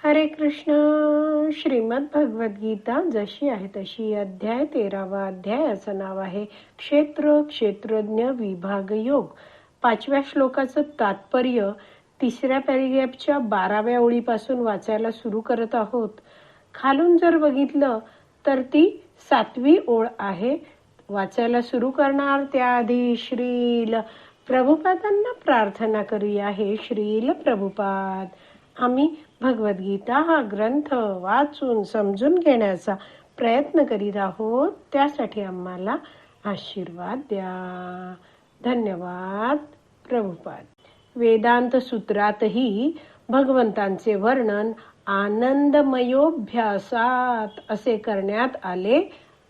हरे कृष्ण. श्रीमद भगवद्गीता जशी आहे तशी, अध्याय 13वा अध्याय. असं नाव आहे क्षेत्र क्षेत्रज्ञ विभाग योग. 5व्या श्लोकाचं तात्पर्य 3ऱ्या पॅरेग्राफच्या 12व्या ओळीपासून वाचायला सुरू करत आहोत. खालून जर बघितलं तर ती 7वी ओळ आहे. वाचायला सुरू करणार त्याआधी श्रील प्रभुपादांना प्रार्थना करूया. हे श्रील प्रभुपाद, आम्ही भगवद्गीता हा ग्रंथ वाचून समजून घेण्याचा प्रयत्न करीत आहोत. त्यासाठी आम्हाला आशीर्वाद द्या. धन्यवाद प्रभुपाद. वेदांत सूत्रातही भगवंतांचे वर्णन आनंदमयोभ्यासात असे करण्यात आले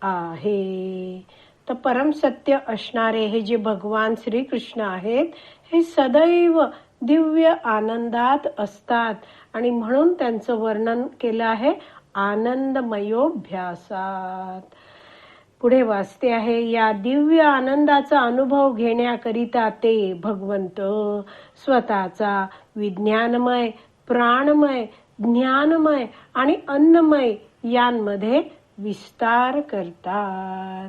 आहे. तर परम सत्य असणारे हे जे भगवान श्रीकृष्ण आहेत, हे सदैव दिव्य आनंदात असतात आणि म्हणून त्यांचं वर्णन केलं आहे आनंदमयोभ्यासात. पुढे वाचते आहे, या दिव्य आनंदाचा अनुभव घेण्याकरिता ते भगवंत स्वतःचा विज्ञानमय, प्राणमय, ज्ञानमय आणि अन्नमय यांमध्ये विस्तार करतात.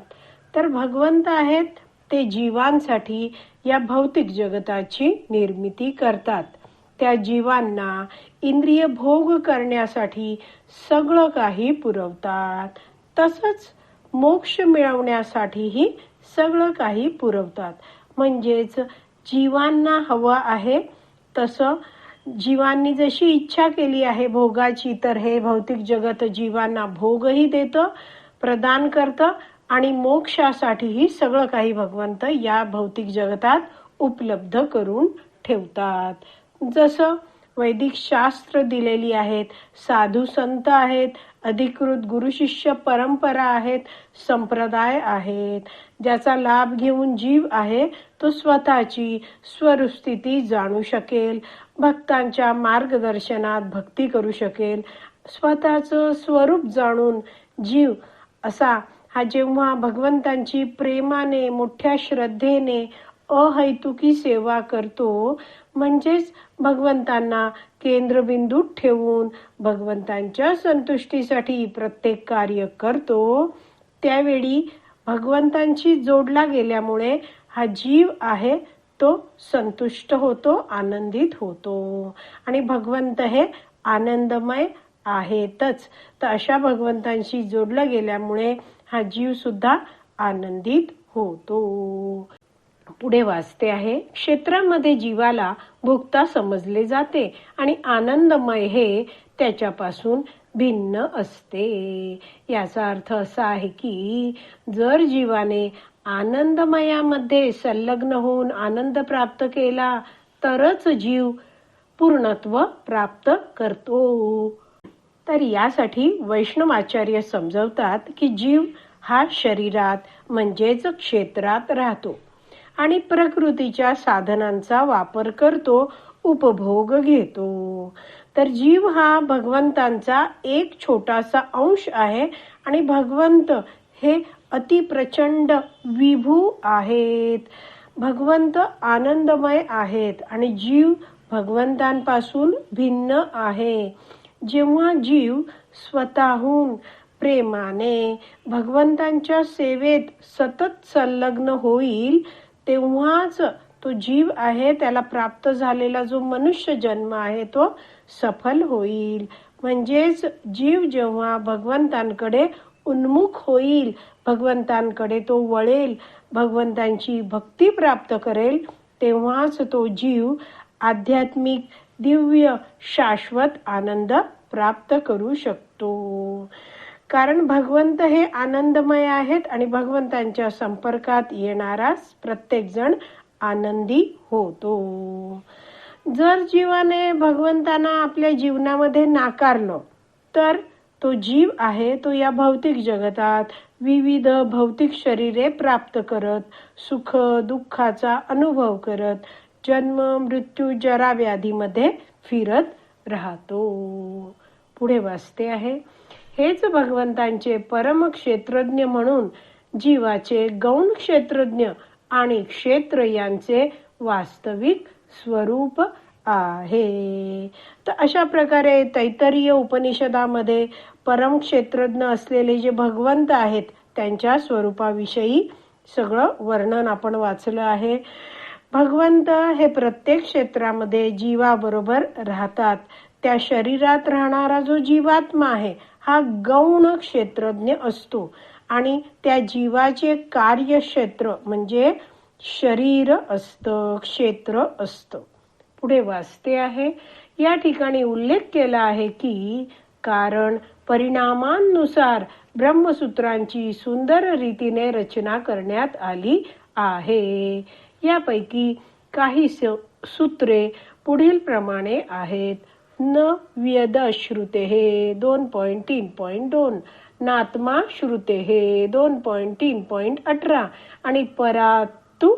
तर भगवंत आहेत ते जीवांसाठी या भौतिक जगताची निर्मिती करतात. त्या जीवांना इंद्रिय भोग करण्यासाठी सगळं काही पुरवतात. तसंच मोक्ष मिळवण्यासाठीही सगळं काही पुरवतात. म्हणजेच जीवांना हवं आहे तसं जीवांनी जशी इच्छा केली आहे भोगाची, तर हे भौतिक जगत जीवांना भोगही देतं, प्रदान करतं आणि मोक्षासाठीही सगळं काही भगवंत या भौतिक जगतात उपलब्ध करून ठेवतात. जसं वैदिक शास्त्र दिलेली आहेत, साधू संत आहेत, अधिकृत गुरुशिष्य परंपरा आहेत, संप्रदाय आहेत, ज्याचा लाभ घेऊन जीव आहे तो स्वतःची स्वरूपस्थिती जाणू शकेल, भक्तांच्या मार्गदर्शनात भक्ती करू शकेल. स्वतःचं स्वरूप जाणून जीव असा हा जेव्हा भगवंतांची प्रेमाने, मोठ्या श्रद्धेने अहैतुकी सेवा करतो, म्हणजेच भगवंतांना केंद्रबिंदूत ठेवून भगवंतांच्या संतुष्टीसाठी प्रत्येक कार्य करतो, त्यावेळी भगवंतांशी जोडला गेल्यामुळे हा जीव आहे तो संतुष्ट होतो, आनंदित होतो. आणि भगवंत हे आनंदमय आहेतच. तर अशा भगवंतांशी जोडला गेल्यामुळे हा जीव सुद्धा आनंदित होतो. पुढे वाचते आहे, क्षेत्रामध्ये जीवाला भोगता समजले जाते आणि आनंदमय हे त्याच्यापासून भिन्न असते. याचा अर्थ असा आहे की जर जीवाने आनंदमयामध्ये संलग्न होऊन आनंद प्राप्त केला तरच जीव पूर्णत्व प्राप्त करतो. तर यासाठी वैष्णवाचार्य समजवतात की जीव हा शरीरात म्हणजेच क्षेत्रात राहतो आणि प्रकृतीच्या साधनांचा वापर करतो, उपभोग घेतो. तर जीव हा भगवंतांचा एक छोटासा अंश आहे आणि भगवंत हे अतिप्रचंड विभू आहेत. भगवंत आनंदमय आहेत आणि जीव भगवंतांपासून भिन्न आहे. जेव्हा जीव स्वतःहून प्रेमाने भगवंतांच्या सेवेत सतत संलग्न होईल, तेव्हाच तो जीव आहे त्याला प्राप्त झालेला जो मनुष्य जन्म आहे तो सफल होईल. म्हणजेच जीव जेव्हा भगवंतांकडे उन्मुख होईल, भगवंतांकडे तो वळेल, भगवंतांची भक्ती प्राप्त करेल, तेव्हाच तो जीव आध्यात्मिक दिव्य शाश्वत आनंद प्राप्त करू शकतो. कारण भगवंत हे आनंदमय आहेत आणि भगवंतांच्या संपर्कात येणारा प्रत्येक जण आनंदी होतो. जर जीवाने भगवंतांना आपल्या जीवनामध्ये नाकारलं तर तो जीव आहे तो या भौतिक जगतात विविध भौतिक शरीरे प्राप्त करत, सुख दुःखाचा अनुभव करत, जन्म मृत्यू जरा व्याधीमध्ये फिरत राहतो. पुढे वाचते आहे, हेच भगवंतांचे परम क्षेत्रज्ञ म्हणून जीवाचे गौण क्षेत्रज्ञ आणि क्षेत्र यांचे वास्तविक स्वरूप आहे. तर अशा प्रकारे तैत्तरीय उपनिषदामध्ये परम क्षेत्रज्ञ असलेले जे भगवंत आहेत त्यांच्या स्वरूपाविषयी सगळं वर्णन आपण वाचलं आहे. भगवंत हे प्रत्येक क्षेत्रामध्ये जीवाबरोबर राहतात. त्या शरीरात राहणारा जो जीवात्मा आहे हा गौण क्षेत्रज्ञ असतो आणि त्या जीवाचे कार्यक्षेत्र म्हणजे शरीर असतं, क्षेत्र असतं. पुढे वाचते आहे, या ठिकाणी उल्लेख केला आहे की कारण परिणामांनुसार ब्रह्मसूत्रांची सुंदर रीतीने रचना करण्यात आली आहे. यापैकी काही सूत्रे पुढील प्रमाणे आहेत. न व्यदश्रुते 2.3.2, नात्मा श्रुते 2.3.18 आणि परातु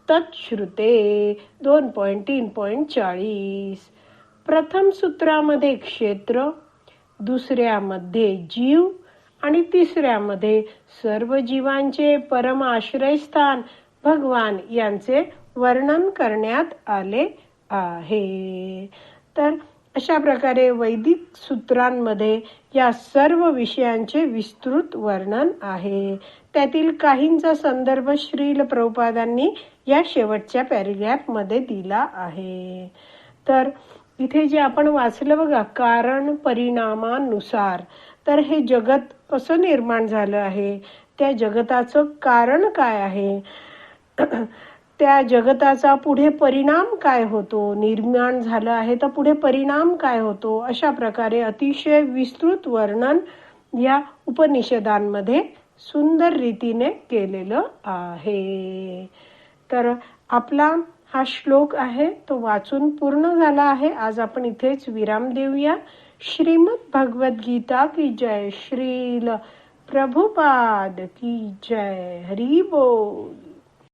तत्श्रुते 2.3.40. प्रथम सूत्रामध्ये क्षेत्र, दुसऱ्यामध्ये जीव आणि तिसऱ्यामध्ये सर्व जीवांचे परम आश्रयस्थान भगवान यांचे वर्णन करण्यात आले आहे. तर अशा प्रकारे वैदिक सूत्रांमध्ये या सर्व विषयांचे विस्तृत वर्णन आहे. त्यातील काहींचा संदर्भ श्रील प्रभुपादांनी या शेवटच्या पॅरेग्राफ मध्ये दिला आहे. तर इथे जे आपण वाचलं बघा, कारण परिणामानुसार, तर हे जगत कसं निर्माण झालं आहे, त्या जगताचं कारण काय आहे, त्या जगताचा पुढे परिणाम काय होतो, निर्माण झालं आहे तर पुढे परिणाम काय होतो, अशा प्रकारे अतिशय विस्तृत वर्णन या उपनिषदांमध्ये सुंदर रीतीने केलेलं आहे. तर आपला हा श्लोक आहे तो वाचून पूर्ण झाला आहे. आज आपण इथेच विराम देऊया. श्रीमद भगवद गीता की जय. श्रील प्रभुपाद की जय. हरी बोल.